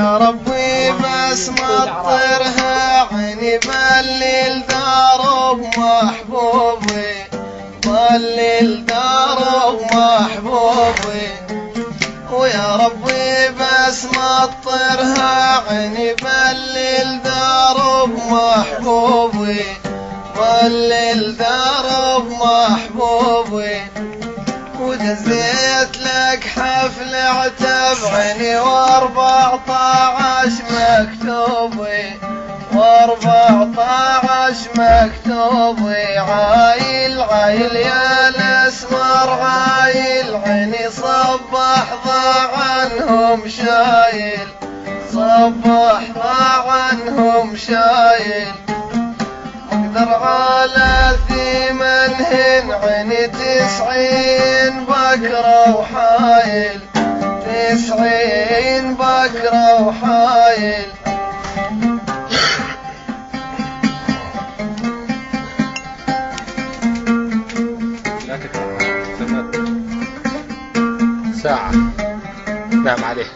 ويا ربي بس مطرها عيني بلل درب محبوبي، بلل درب محبوبي. ويا ربي بس مطرها عيني بلل درب محبوبي، بلل درب محبوبي. ودزيت لك حفل عتب عيني و14 مكتوبي، و14 مكتوبي. عايل عايل يا الاسمر عايل عيني صبح ضاع عنهم شايل، صبح ضاع عنهم شايل. مقدر على ثمنهن عيني 90 بكرة وحايل، 90 بكرة وحايل. ساعة نعم عليه.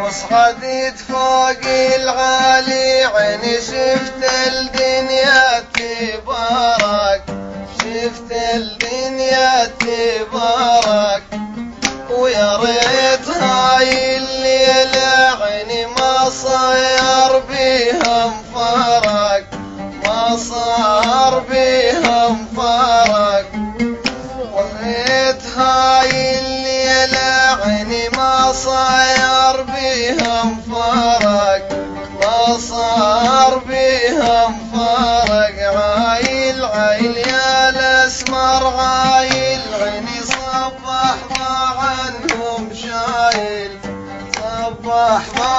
وصعدت فوق العالي عيني شفت الدنيا تبارك، شفت الدنيا تبارك. ويا ريت هاي الليلة عيني ما صار بيها مفارق، ما صار بيها مفارق. وريت هاي الليلة عيني ما صار بيها مفارق، ما صار بيها مفارق. عايل عايل يا الاسمر عايل عيني صبح ضاع عنهم شايل، صبح ضاع